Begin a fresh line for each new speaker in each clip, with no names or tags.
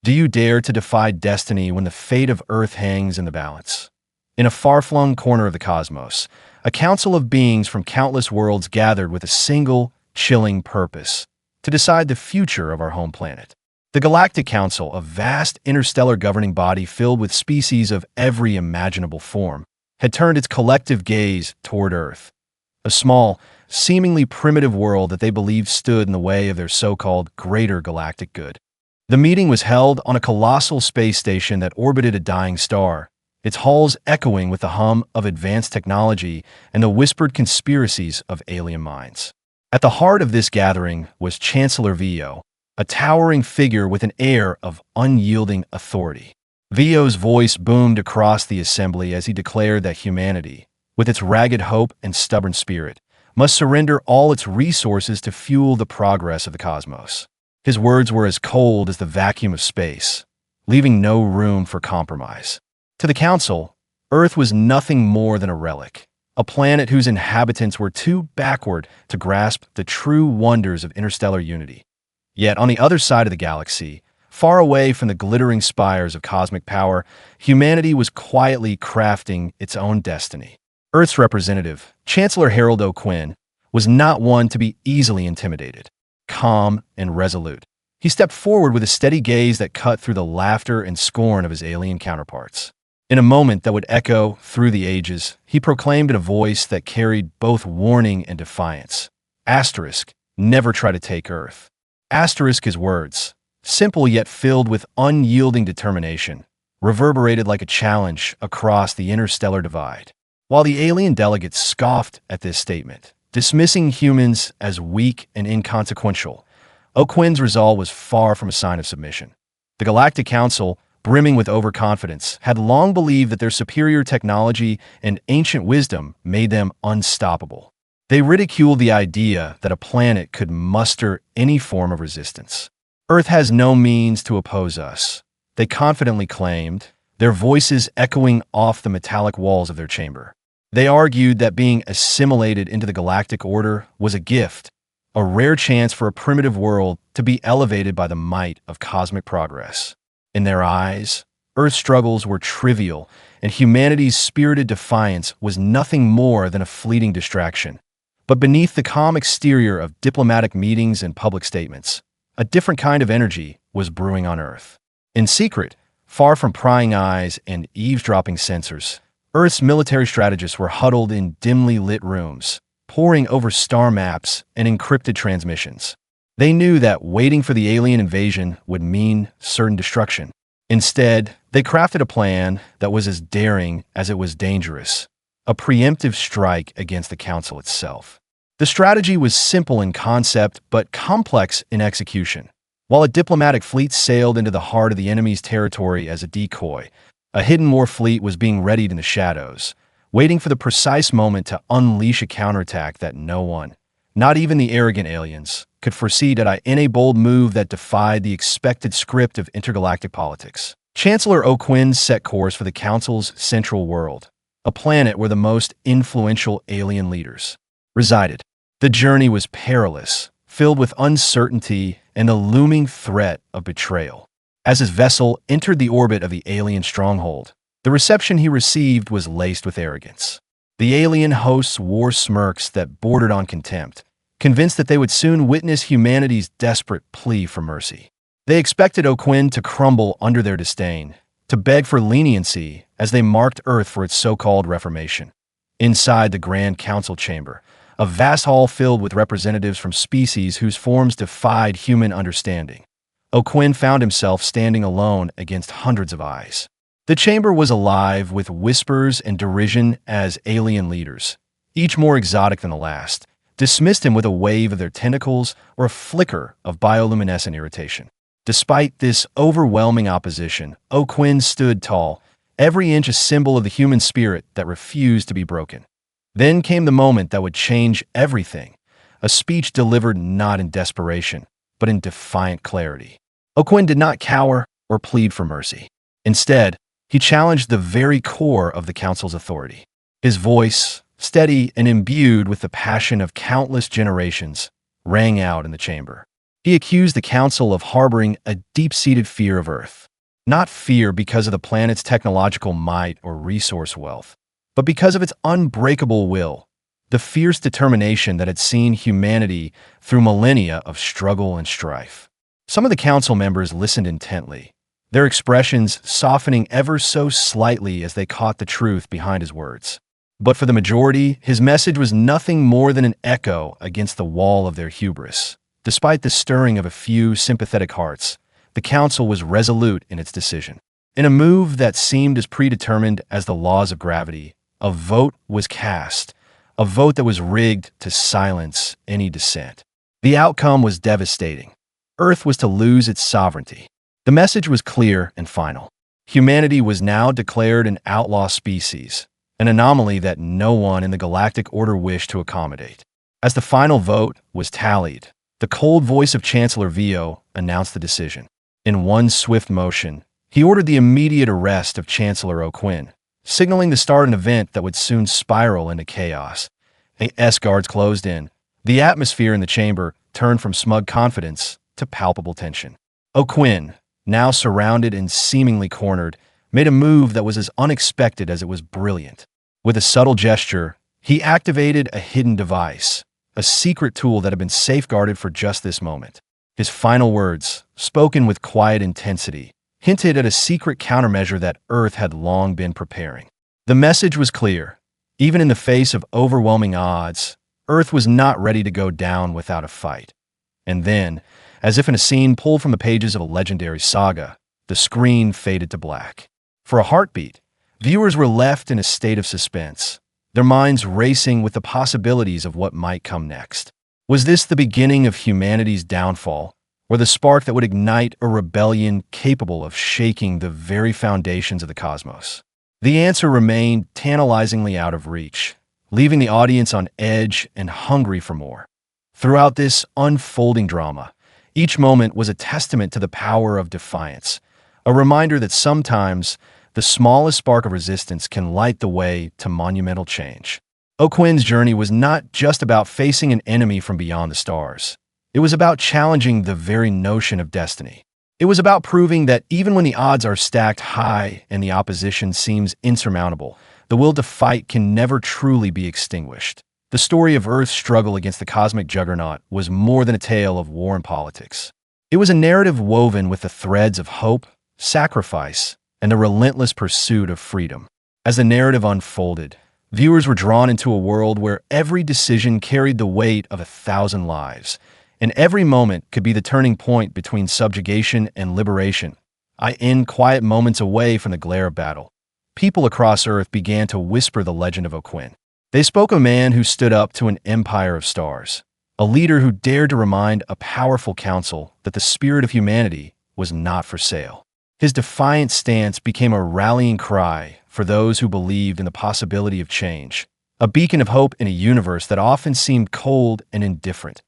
Do you dare to defy destiny when the fate of Earth hangs in the balance? In a far-flung corner of the cosmos, a council of beings from countless worlds gathered with a single, chilling purpose: to decide the future of our home planet. The Galactic Council, a vast interstellar governing body filled with species of every imaginable form, had turned its collective gaze toward Earth, a small, seemingly primitive world that they believed stood in the way of their so-called greater galactic good. The meeting was held on a colossal space station that orbited a dying star, its halls echoing with the hum of advanced technology and the whispered conspiracies of alien minds. At the heart of this gathering was Chancellor Vio, a towering figure with an air of unyielding authority. Vio's voice boomed across the assembly as he declared that humanity, with its ragged hope and stubborn spirit, must surrender all its resources to fuel the progress of the cosmos. His words were as cold as the vacuum of space, leaving no room for compromise. To the Council, Earth was nothing more than a relic, a planet whose inhabitants were too backward to grasp the true wonders of interstellar unity. Yet on the other side of the galaxy, far away from the glittering spires of cosmic power, humanity was quietly crafting its own destiny. Earth's representative, Chancellor Harold O'Quinn, was not one to be easily intimidated. Calm and resolute, he stepped forward with a steady gaze that cut through the laughter and scorn of his alien counterparts. In a moment that would echo through the ages, he proclaimed in a voice that carried both warning and defiance: Asterisk, never try to take Earth. Asterisk, his words, simple yet filled with unyielding determination, reverberated like a challenge across the interstellar divide. While the alien delegates scoffed at this statement, dismissing humans as weak and inconsequential, O'Quinn's resolve was far from a sign of submission. The Galactic Council, brimming with overconfidence, had long believed that their superior technology and ancient wisdom made them unstoppable. They ridiculed the idea that a planet could muster any form of resistance. Earth has no means to oppose us, they confidently claimed, their voices echoing off the metallic walls of their chamber. They argued that being assimilated into the galactic order was a gift, a rare chance for a primitive world to be elevated by the might of cosmic progress. In their eyes, Earth's struggles were trivial, and humanity's spirited defiance was nothing more than a fleeting distraction. But beneath the calm exterior of diplomatic meetings and public statements, a different kind of energy was brewing on Earth. In secret, far from prying eyes and eavesdropping sensors, Earth's military strategists were huddled in dimly lit rooms, poring over star maps and encrypted transmissions. They knew that waiting for the alien invasion would mean certain destruction. Instead, they crafted a plan that was as daring as it was dangerous, a preemptive strike against the Council itself. The strategy was simple in concept but complex in execution. While a diplomatic fleet sailed into the heart of the enemy's territory as a decoy, a hidden war fleet was being readied in the shadows, waiting for the precise moment to unleash a counterattack that no one, not even the arrogant aliens, could foresee. In a bold move that defied the expected script of intergalactic politics, Chancellor O'Quinn set course for the Council's central world, a planet where the most influential alien leaders resided. The journey was perilous, filled with uncertainty and the looming threat of betrayal. As his vessel entered the orbit of the alien stronghold, the reception he received was laced with arrogance. The alien hosts wore smirks that bordered on contempt, convinced that they would soon witness humanity's desperate plea for mercy. They expected O'Quinn to crumble under their disdain, to beg for leniency as they marked Earth for its so-called reformation. Inside the Grand Council chamber, a vast hall filled with representatives from species whose forms defied human understanding, O'Quinn found himself standing alone against hundreds of eyes. The chamber was alive with whispers and derision as alien leaders, each more exotic than the last, dismissed him with a wave of their tentacles or a flicker of bioluminescent irritation. Despite this overwhelming opposition, O'Quinn stood tall, every inch a symbol of the human spirit that refused to be broken. Then came the moment that would change everything, a speech delivered not in desperation, but in defiant clarity. O'Quinn did not cower or plead for mercy. Instead, he challenged the very core of the Council's authority. His voice, steady and imbued with the passion of countless generations, rang out in the chamber. He accused the Council of harboring a deep-seated fear of Earth. Not fear because of the planet's technological might or resource wealth, but because of its unbreakable will, the fierce determination that had seen humanity through millennia of struggle and strife. Some of the council members listened intently, their expressions softening ever so slightly as they caught the truth behind his words. But for the majority, his message was nothing more than an echo against the wall of their hubris. Despite the stirring of a few sympathetic hearts, the council was resolute in its decision. In a move that seemed as predetermined as the laws of gravity, a vote was cast, a vote that was rigged to silence any dissent. The outcome was devastating. Earth was to lose its sovereignty. The message was clear and final. Humanity was now declared an outlaw species, an anomaly that no one in the galactic order wished to accommodate. As the final vote was tallied, the cold voice of Chancellor Vio announced the decision. In one swift motion, he ordered the immediate arrest of Chancellor O'Quinn, signaling the start of an event that would soon spiral into chaos. As guards closed in, the atmosphere in the chamber turned from smug confidence to palpable tension. O'Quinn, now surrounded and seemingly cornered, made a move that was as unexpected as it was brilliant. With a subtle gesture, he activated a hidden device, a secret tool that had been safeguarded for just this moment. His final words, spoken with quiet intensity, hinted at a secret countermeasure that Earth had long been preparing. The message was clear. Even in the face of overwhelming odds, Earth was not ready to go down without a fight. And then, as if in a scene pulled from the pages of a legendary saga, the screen faded to black. For a heartbeat, viewers were left in a state of suspense, their minds racing with the possibilities of what might come next. Was this the beginning of humanity's downfall, or the spark that would ignite a rebellion capable of shaking the very foundations of the cosmos? The answer remained tantalizingly out of reach, leaving the audience on edge and hungry for more. Throughout this unfolding drama, each moment was a testament to the power of defiance, a reminder that sometimes the smallest spark of resistance can light the way to monumental change. O'Quinn's journey was not just about facing an enemy from beyond the stars. It was about challenging the very notion of destiny. It was about proving that even when the odds are stacked high and the opposition seems insurmountable, the will to fight can never truly be extinguished. The story of Earth's struggle against the cosmic juggernaut was more than a tale of war and politics. It was a narrative woven with the threads of hope, sacrifice, and the relentless pursuit of freedom. As the narrative unfolded, viewers were drawn into a world where every decision carried the weight of 1,000 lives, and every moment could be the turning point between subjugation and liberation. In quiet moments away from the glare of battle, people across Earth began to whisper the legend of O'Quinn. They spoke of a man who stood up to an empire of stars, a leader who dared to remind a powerful council that the spirit of humanity was not for sale. His defiant stance became a rallying cry for those who believed in the possibility of change, a beacon of hope in a universe that often seemed cold and indifferent.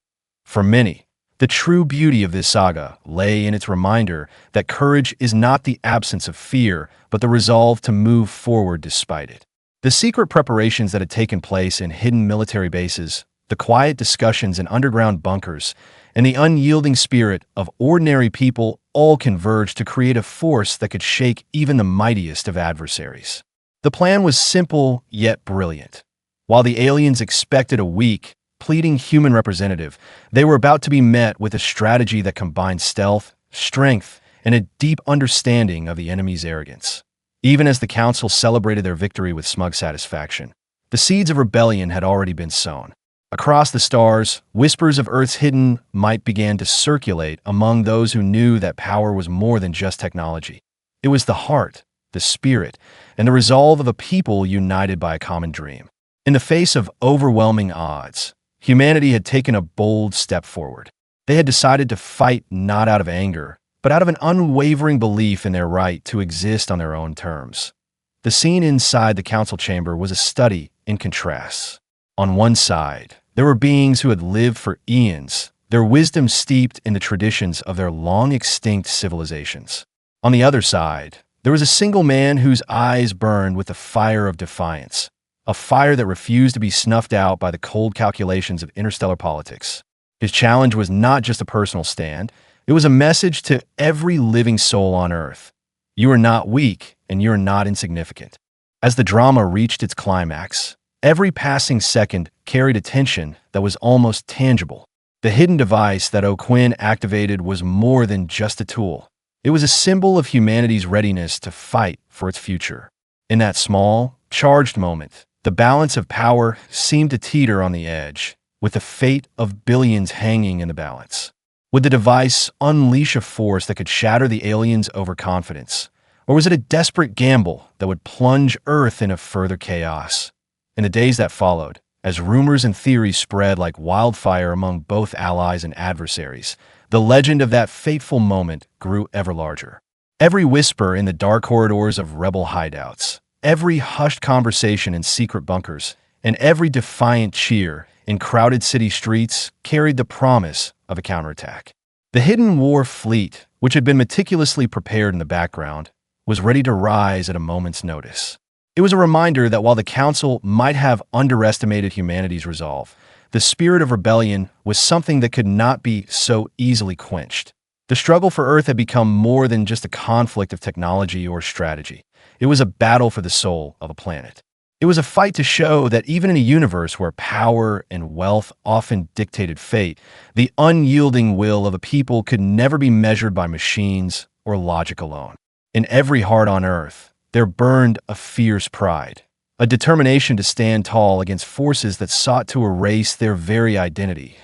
For many, the true beauty of this saga lay in its reminder that courage is not the absence of fear, but the resolve to move forward despite it. The secret preparations that had taken place in hidden military bases, the quiet discussions in underground bunkers, and the unyielding spirit of ordinary people all converged to create a force that could shake even the mightiest of adversaries. The plan was simple yet brilliant. While the aliens expected a weak, pleading human representative, they were about to be met with a strategy that combined stealth, strength, and a deep understanding of the enemy's arrogance. Even as the council celebrated their victory with smug satisfaction, the seeds of rebellion had already been sown. Across the stars, whispers of Earth's hidden might began to circulate among those who knew that power was more than just technology. It was the heart, the spirit, and the resolve of a people united by a common dream. In the face of overwhelming odds, humanity had taken a bold step forward. They had decided to fight not out of anger, but out of an unwavering belief in their right to exist on their own terms. The scene inside the council chamber was a study in contrasts. On one side, there were beings who had lived for eons, their wisdom steeped in the traditions of their long-extinct civilizations. On the other side, there was a single man whose eyes burned with the fire of defiance, a fire that refused to be snuffed out by the cold calculations of interstellar politics. His challenge was not just a personal stand, it was a message to every living soul on Earth. You are not weak, and you are not insignificant. As the drama reached its climax, every passing second carried a tension that was almost tangible. The hidden device that O'Quinn activated was more than just a tool. It was a symbol of humanity's readiness to fight for its future. In that small, charged moment, the balance of power seemed to teeter on the edge, with the fate of billions hanging in the balance. Would the device unleash a force that could shatter the aliens' overconfidence? Or was it a desperate gamble that would plunge Earth into further chaos? In the days that followed, as rumors and theories spread like wildfire among both allies and adversaries, the legend of that fateful moment grew ever larger. Every whisper in the dark corridors of rebel hideouts, every hushed conversation in secret bunkers, and every defiant cheer in crowded city streets carried the promise of a counterattack. The hidden war fleet, which had been meticulously prepared in the background, was ready to rise at a moment's notice. It was a reminder that while the Council might have underestimated humanity's resolve, the spirit of rebellion was something that could not be so easily quenched. The struggle for Earth had become more than just a conflict of technology or strategy. It was a battle for the soul of a planet. It was a fight to show that even in a universe where power and wealth often dictated fate, the unyielding will of a people could never be measured by machines or logic alone. In every heart on Earth, there burned a fierce pride, a determination to stand tall against forces that sought to erase their very identity.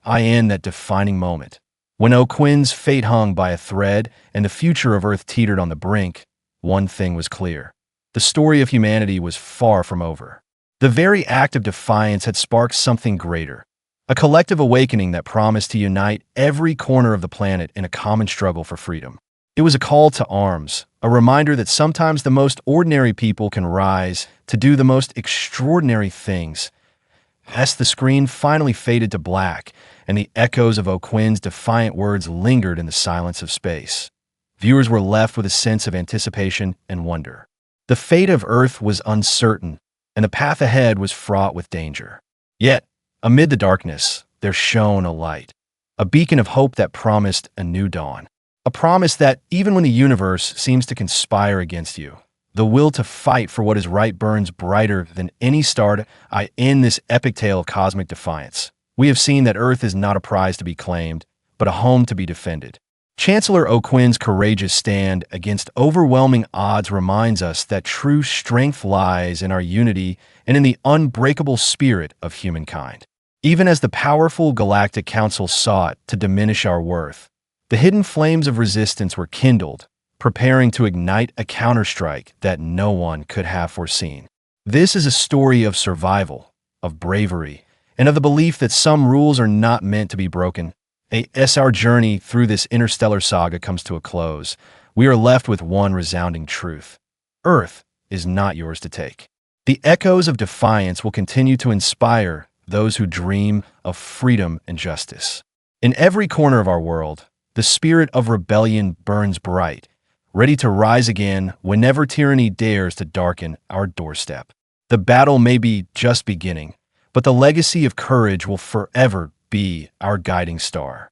In that defining moment, when O'Quinn's fate hung by a thread and the future of Earth teetered on the brink, one thing was clear. The story of humanity was far from over. The very act of defiance had sparked something greater, a collective awakening that promised to unite every corner of the planet in a common struggle for freedom. It was a call to arms, a reminder that sometimes the most ordinary people can rise to do the most extraordinary things. As the screen finally faded to black and the echoes of O'Quinn's defiant words lingered in the silence of space, viewers were left with a sense of anticipation and wonder. The fate of Earth was uncertain, and the path ahead was fraught with danger. Yet, amid the darkness, there shone a light, a beacon of hope that promised a new dawn. A promise that, even when the universe seems to conspire against you, the will to fight for what is right burns brighter than any star. In this epic tale of cosmic defiance, we have seen that Earth is not a prize to be claimed, but a home to be defended. Chancellor O'Quinn's courageous stand against overwhelming odds reminds us that true strength lies in our unity and in the unbreakable spirit of humankind. Even as the powerful Galactic Council sought to diminish our worth, the hidden flames of resistance were kindled, preparing to ignite a counterstrike that no one could have foreseen. This is a story of survival, of bravery, and of the belief that some rules are not meant to be broken. As our journey through this interstellar saga comes to a close, we are left with one resounding truth. Earth is not yours to take. The echoes of defiance will continue to inspire those who dream of freedom and justice. In every corner of our world, the spirit of rebellion burns bright, ready to rise again whenever tyranny dares to darken our doorstep. The battle may be just beginning, but the legacy of courage will forever be our guiding star.